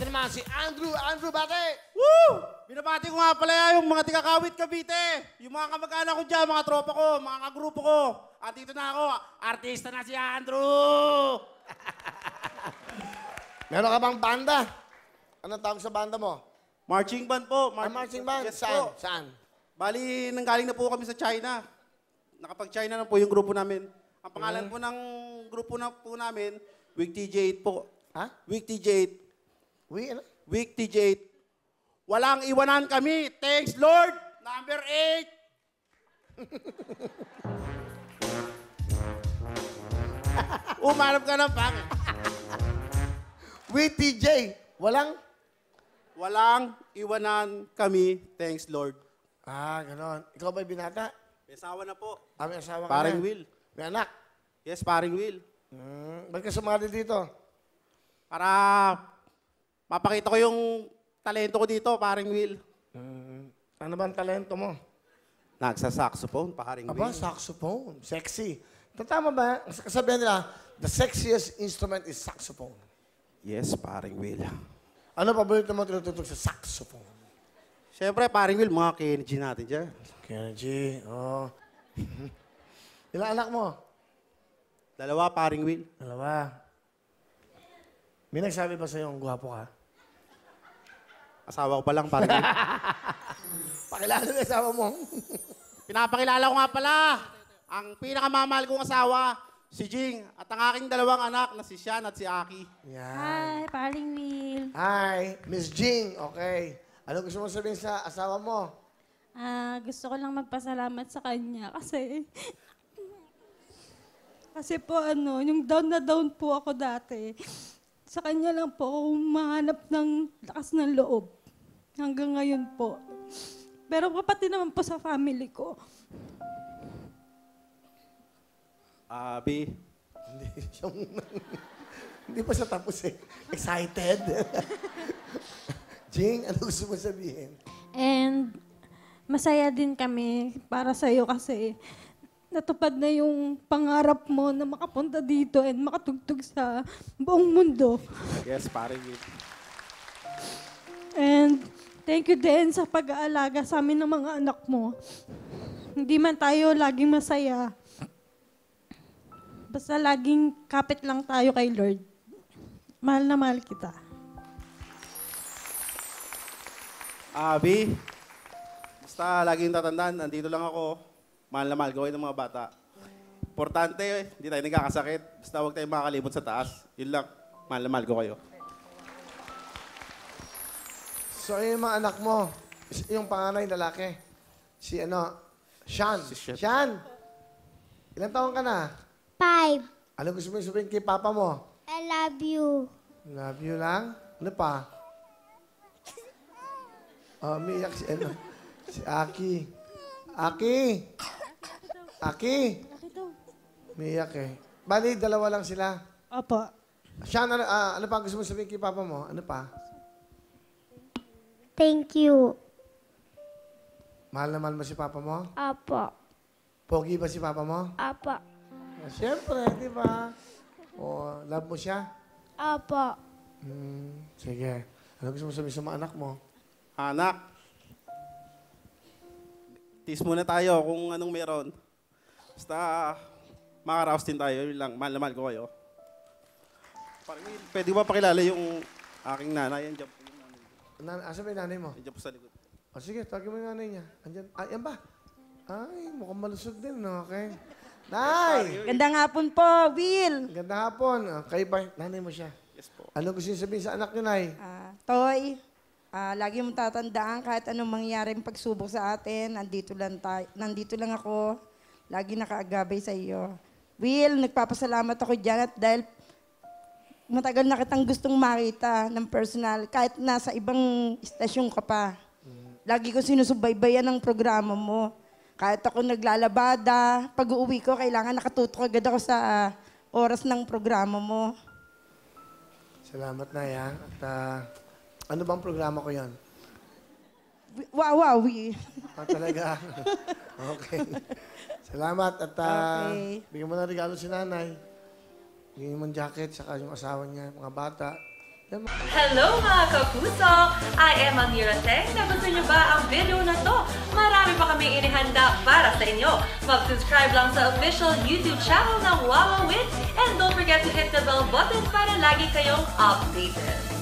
Ito naman si Andrew. Andrew, bate! Woo! Binabati ko nga pala yung mga tigakawit Cavite. Yung mga kamag-anak ko dyan, mga tropa ko, mga kagrupo ko. At dito na ako, artista na si Andrew! Meron ka bang banda? Anong tawag sa banda mo? Marching band po. Marching band? Yes Saan? po. Saan? Bali, nanggaling na po kami sa China. Nakapag-China na po yung grupo namin. Ang pangalan po ng grupo na po namin, Week TJ8 po. Ha? Week TJ8. Ano? Week TJ8. Walang iwanan kami. Thanks, Lord. Number 8. Umarap ka ng pangit. With TJ. Walang iwanan kami. Thanks, Lord. Ah, ganon. Ikaw ba'y binata? May asawa na po. May asawa ka Paring na? Will. May anak? Yes, paring Will. Ba't ka sumali dito? Para mapakita ko yung talento ko dito, paring Will. Ano ba ang talento mo? Nagsa-saxophone, paring Aba, Will. saxophone. Sexy. Tama ba? Kasabihan nila, the sexiest instrument is saxophone. Yes, paring Will. Ano paborito mo tinututok sa saxophone? Siyempre, paring Will, mga Kennedy natin dyan. Kennedy, oh. Ilang anak mo? 2, paring Will. 2. May nagsabi ba sa'yo ang gwapo ka? Asawa ko pa lang, paring Will. Pakilala ng asawa mo. Pinapakilala ko nga pala, ang pinakamamahal kong asawa, si Jing, at ang aking 2 anak na si Sean at si Aki. Yan. Hi, paring Will. Hi, Miss Jing. Okay. Ano gusto mo sabihin sa asawa mo? Gusto ko lang magpasalamat sa kanya kasi po yung down na down po ako dati. Sa kanya lang po ako mahanap ng lakas ng loob. Hanggang ngayon po. Pero kapati naman po sa family ko. Abi, Hindi pa siya tapos eh. Excited. Jing, ano gusto mo sabihin? And masaya din kami para sa'yo kasi natupad na yung pangarap mo na makapunta dito and makatugtog sa buong mundo. yes, paring Will. And thank you din sa pag-aalaga sa amin ng mga anak mo. Hindi man tayo laging masaya. Basta laging kapit lang tayo kay Lord. Mahal na mahal kita. Abi, basta laging tatandaan, nandito lang ako. Mahal na mahal gawin ng mga bata. Importante, hindi tayo nagkakasakit. Basta huwag tayong makakalimot sa taas. Yun lang, mahal na mahal ko kayo. So, yung mga anak mo, yung panganay lalaki, si Sean. Si Sean. Sean, ilang taon ka na? 5. Ano gusto mo sabihin kay papa mo? I love you. Love you lang? Ano pa? Umiiyak si Aki. Aki! Umiiyak eh. Bali, 2 lang sila. Opo. Sean, ano pa gusto mo sabihin kay papa mo? Ano pa? Thank you. Mahal na mahal mo si papa mo? Apo. Pogi ba si papa mo? Apo. Siyempre, di ba? O, love mo siya? Apo. Sige. Ano gusto mo sabihin sa mga anak mo? Anak, tis muna tayo kung anong meron. Basta makaraos din tayo. Yun lang, mahal na mahal ko kayo. Parang, pwede ba pakilala yung aking nanay? Yan dyan po yung nanay. Asa ba yung nanay mo? Yan dyan po sa likod. O sige, tawagin mo yung nanay niya. Andyan. Yan ba? Ay, mukhang malusog din. Okay. Nay! Gandang hapon po, Will. Ganda hapon. Kayo ba? Nanay mo siya. Yes po. Ano gusto niyo sabihin sa anak niyo, Nay? Toy, lagi mong tatandaan kahit anong mangyaring pagsubok sa atin, nandito lang ako, lagi nakaagabay sa iyo. Will, nagpapasalamat ako dyan at dahil matagal na kitang gustong makita ng personal, kahit nasa ibang istasyon ka pa. Lagi ko sinusubaybayan ang programa mo. Kahit ako naglalabada, pag-uwi ko, kailangan nakatutok agad ako sa oras ng programa mo. Salamat, Nay, ha? At ano bang programa ko yon? Wawawi. Talaga? Okay. Salamat at Okay. bigyan mo na regalo si nanay. Bigyan mo ng jacket, saka yung asawa niya, mga bata. Yan, Hello mga kapuso! I am Amira Teng. Nagustuhan niyo ba ang video na to? Marami pa kami inihanda para sa inyo. Mag-subscribe lang sa official YouTube channel ng Wawa Win and don't forget to hit the bell button para lagi kayong updated.